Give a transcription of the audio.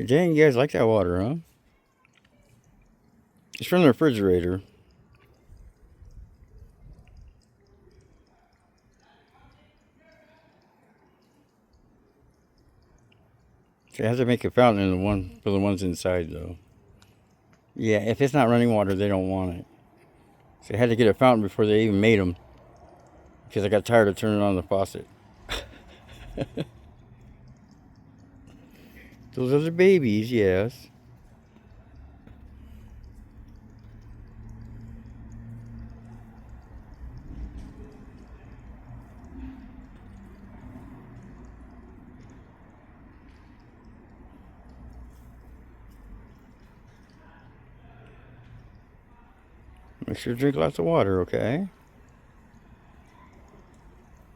Dang, you guys like that water, huh? It's from the refrigerator. So you have to make a fountain in the one for the ones inside, though. Yeah, if it's not running water, they don't want it. So I had to get a fountain before they even made them because I got tired of turning on the faucet. Those are the babies, yes. Make sure to drink lots of water, okay?